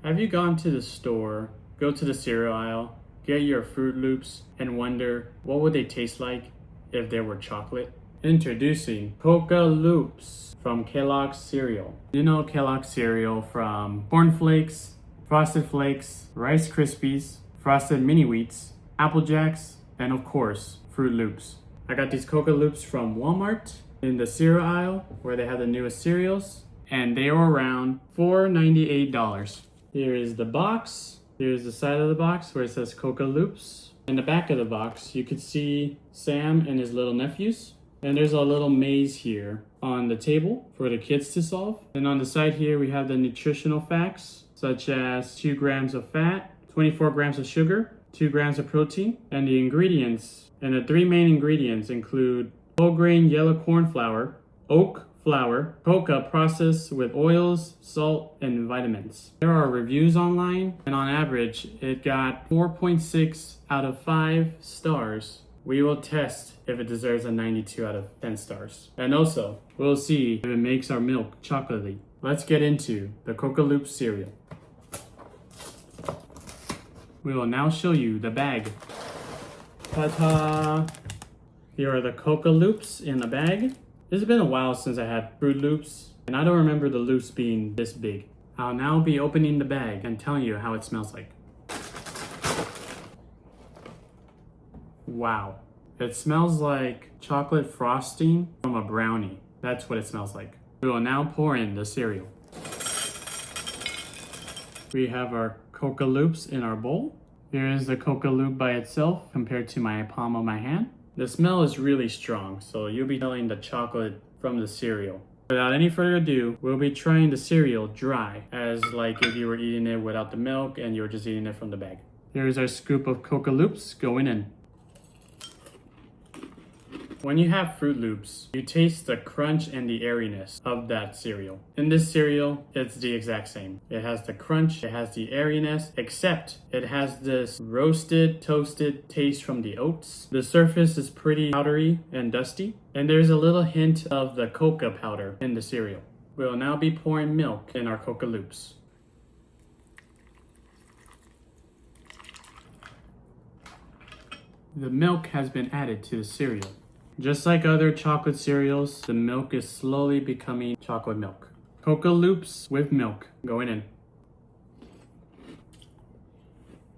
Have you gone to the store, go to the cereal aisle, get your Froot Loops, and wonder what would they taste like if they were chocolate? Introducing Coca Loops from Kellogg cereal. You know Kellogg cereal from Corn Flakes, Frosted Flakes, Rice Krispies, Frosted Mini Wheats, Apple Jacks, and of course, Froot Loops. I got these Coca Loops from Walmart in the cereal aisle where they have the newest cereals, and they were around $4.98. Here is the box. Here's the side of the box where it says Coca Loops. In the back of the box, you could see Sam and his little nephews. And there's a little maze here on the table for the kids to solve. And on the side here, we have the nutritional facts, such as 2 grams of fat, 24 grams of sugar, 2 grams of protein, and the ingredients. And the 3 main ingredients include whole grain yellow corn flour, oat flour, coca processed with oils, salt, and vitamins. There are reviews online, and on average, it got 4.6 out of 5 stars. We will test if it deserves a 92 out of 10 stars. And also, we'll see if it makes our milk chocolatey. Let's get into the Coca Loops cereal. We will now show you the bag. Ta-ta! Here are the Coca Loops in the bag. It's been a while since I had Froot Loops, and I don't remember the loops being this big. I'll now be opening the bag and telling you how it smells like. Wow. It smells like chocolate frosting from a brownie. That's what it smells like. We will now pour in the cereal. We have our Coca Loops in our bowl. Here is the Coca Loop by itself compared to my palm of my hand. The smell is really strong, so you'll be smelling the chocolate from the cereal. Without any further ado, we'll be trying the cereal dry, as like if you were eating it without the milk and you were just eating it from the bag. Here's our scoop of Coca Loops going in. When you have Froot Loops, you taste the crunch and the airiness of that cereal. In this cereal, it's the exact same. It has the crunch, it has the airiness, except it has this roasted, toasted taste from the oats. The surface is pretty powdery and dusty, and there's a little hint of the coca powder in the cereal. We'll now be pouring milk in our Coca Loops. The milk has been added to the cereal. Just like other chocolate cereals, the milk is slowly becoming chocolate milk. Coca Loops with milk going in.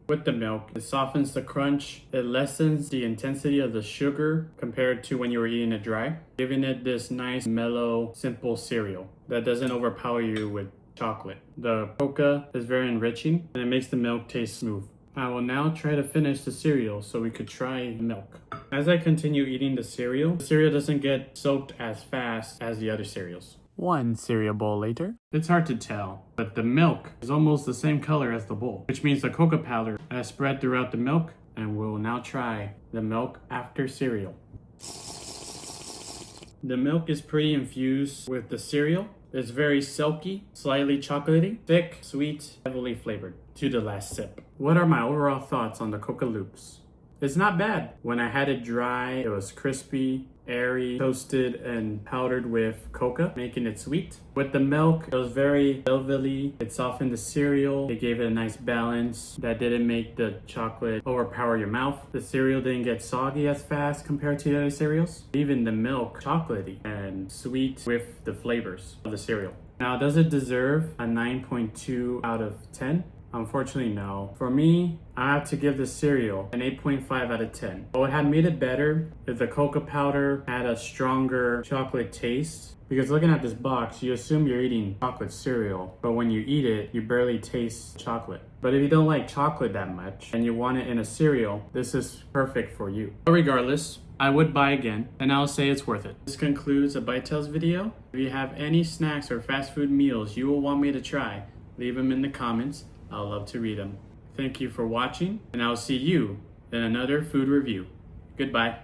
With the milk, it softens the crunch, it lessens the intensity of the sugar compared to when you were eating it dry, giving it this nice, mellow, simple cereal that doesn't overpower you with chocolate. The coca is very enriching and it makes the milk taste smooth. I will now try to finish the cereal so we could try the milk. As I continue eating the cereal doesn't get soaked as fast as the other cereals. One cereal bowl later. It's hard to tell, but the milk is almost the same color as the bowl, which means the coca powder has spread throughout the milk, and we'll now try the milk after cereal. The milk is pretty infused with the cereal. It's very silky, slightly chocolatey, thick, sweet, heavily flavored to the last sip. What are my overall thoughts on the Coca Loops? It's not bad. When I had it dry, it was crispy, airy, toasted, and powdered with coca, making it sweet. With the milk, it was very velvety. It softened the cereal. It gave it a nice balance that didn't make the chocolate overpower your mouth. The cereal didn't get soggy as fast compared to the other cereals. Even the milk, chocolatey and sweet with the flavors of the cereal. Now, does it deserve a 9.2 out of 10? Unfortunately, no. For me, I have to give the cereal an 8.5 out of 10. But what had made it better is the coca powder had a stronger chocolate taste. Because looking at this box, you assume you're eating chocolate cereal, but when you eat it, you barely taste chocolate. But if you don't like chocolate that much and you want it in a cereal, this is perfect for you. But regardless, I would buy again, and I'll say it's worth it. This concludes a Bitetells video. If you have any snacks or fast food meals you will want me to try, leave them in the comments. I'll love to read them. Thank you for watching, and I'll see you in another food review. Goodbye.